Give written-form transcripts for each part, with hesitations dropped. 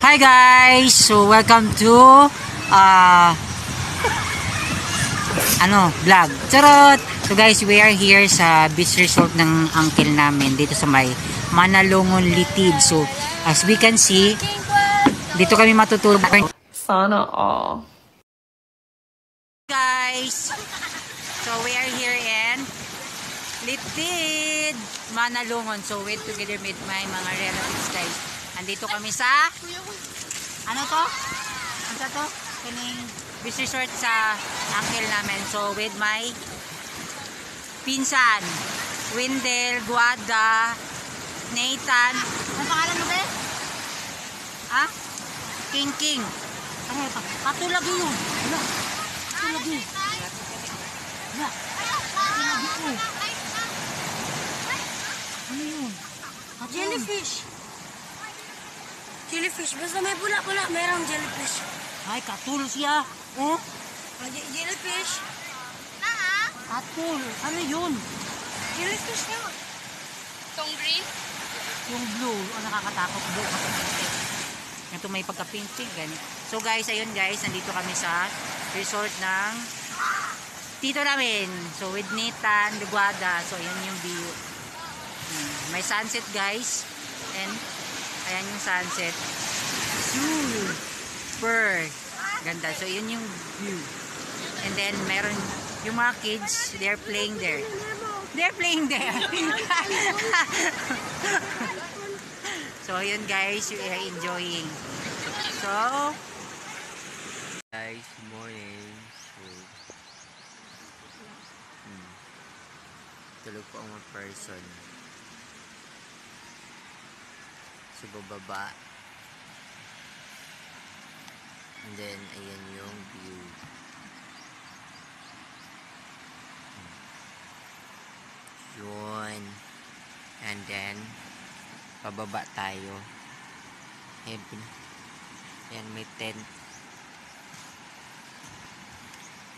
Hi guys! So welcome to vlog. Charot! So guys, we are here sa beach resort ng uncle namin dito sa may Manalongon Litid. So as we can see, dito kami matutulog. Sana all. Guys! So we are here in Litid, Manalongon. So we're together with my mga relatives guys. Andito kami sa ano to? Ano to? Kining beach resort sa uncle namin. So with my pinsan, Windel, Guada, Nathan. Ano pangalan mo ba? Ha? King King. Ano ito? Katulag yun. Wala. Katulag yun. Wala. Katulag yun. Ano yun? Jellyfish. Jellyfish. Basta may pula-pula, mayroong jellyfish. Ay, katul siya. Oh? Jellyfish. Katul. Ano yun? Jellyfish yun. Tong green? Yung blue. O, nakakatakot. Blue. Ito may pagka-pink-pink. Ganit. So guys, ayun guys. Nandito kami sa resort ng tito namin. So with Nathan, Guada. So ayan yung view. May sunset guys. And ayan yung sunset. Super ganda. So yun yung view. And then meron yung mga kids, they're playing there. They're playing there. So yun guys, we are enjoying. So guys, morning. Tulog po ang mga person. So bababa. And then ayan yung view. Yun. And then pababa tayo. Ayan may tent.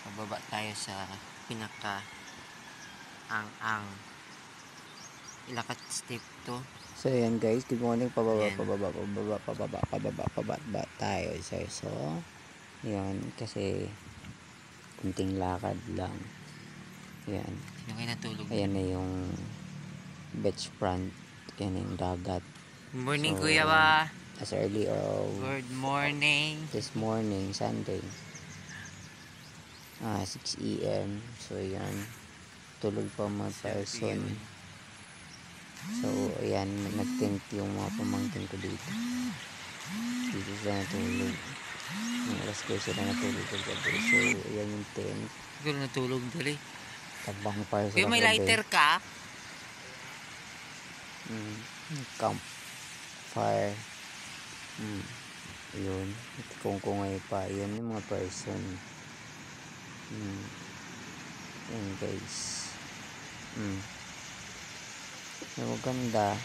Pababa tayo sa pinaka ang ilakat step to. So ayan guys, good morning. Pababa tayo. So yan, kasi kunting lakad lang. Yan. sino kayo natulog? Ayan na yung beach front. Ayan na yung dagat. Good morning So, kuya ba? as early Good morning. this morning, Sunday, 6 AM. So yan, tulog pa mga person. So ayan, nag-tent yung mga pamangkin ko dito. Dito sila natulog. Yung alas ko sila natulog kagabi. So ayan yung tent. Siguro natulog dali. Tabang pa sila Kuya, may kagabi. lighter ka? Campfire. Yun, kung-kungay pa. Yun yung mga person. Yan guys. Maganda.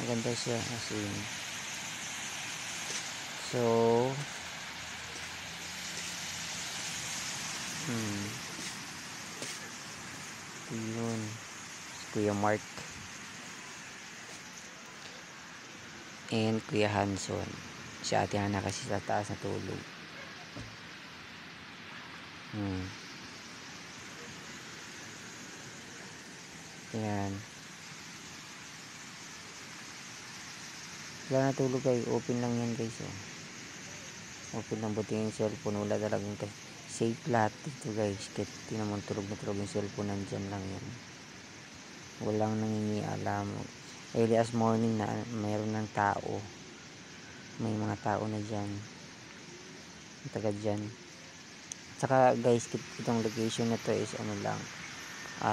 Maganda siya kasi. So yun, si Kuya Mark and Kuya Hanson. Si Ate Hana kasi sa taas na tulog. Yan. Wala natulog kayo. Open lang yan guys. Open lang, buti yung cellphone. Wala talagang safe lahat dito guys. Kahit di naman tulog na tulog yung cellphone, nandyan lang yan. Walang nangingialam. Early as morning na mayroon ng tao. May mga tao na dyan. Taga dyan. Saka guys, itong location na to is ano lang,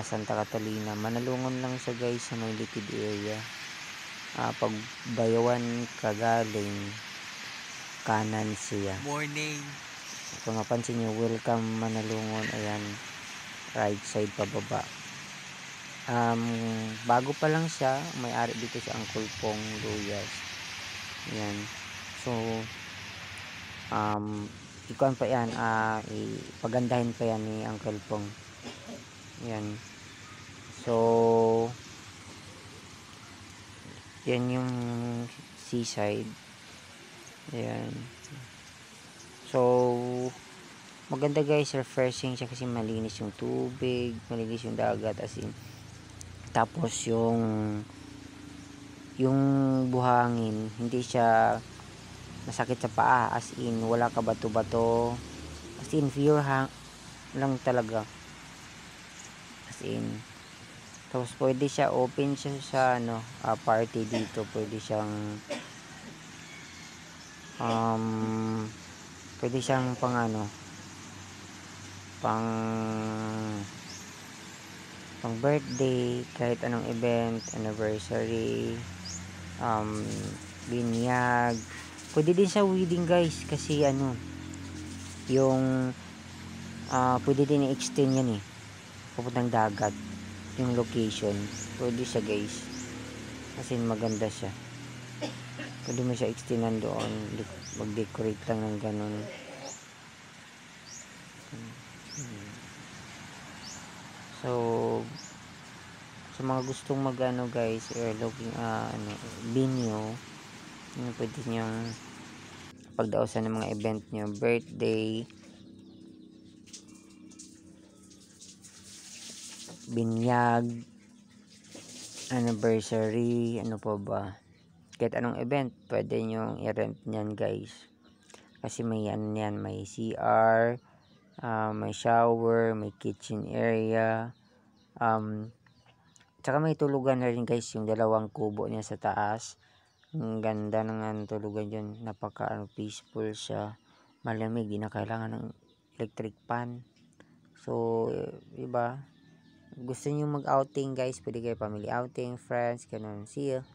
Santa Catalina. Manalungon lang siya guys sa may Litid area. Pag Bayawan kagaling, kanan siya. Morning. Kung mapansin nyo, welcome Manalungon. Ayan, right side pababa. Bago pa lang siya, may-ari dito si Uncle Pong Luyas. Ayan. So ikuan pa yan, ipagandahin pa yan ni Uncle Pong. Ayan. So yan yung seaside. Ayan. So, maganda guys, refreshing siya kasi malinis yung tubig, malinis yung dagat as in. Tapos yung buhangin, hindi siya masakit sa paa, as in wala ka bato-bato, as in pure lang talaga, as in. Tapos pwede siya open siya sa party dito, pwede siyang pwede siyang pang pang birthday, kahit anong event, anniversary, binyag. Pwede din sa wedding guys, kasi yung pwede din i-extend yan papuntang dagat, yung location. Pwede siya guys, kasi maganda siya. Pwede mo siya extendan doon, mag-decorate lang ng ganun. So, sa mga gustong guys, or looking venue, pwede niyong pagdaosan ng mga event niyo, birthday, binyag, anniversary, ano pa ba, kahit anong event pwede nyo i-rent niyan guys, kasi may yan, may CR, may shower, may kitchen area, tsaka may tulugan na rin guys, yung dalawang kubo niya sa taas. Ang ganda ng tulugan dyan, napaka peaceful siya, malamig, di na kailangan ng electric fan. So iba, gusto niyo mag outing guys, pwede kayo family outing, friends, ganun. See ya.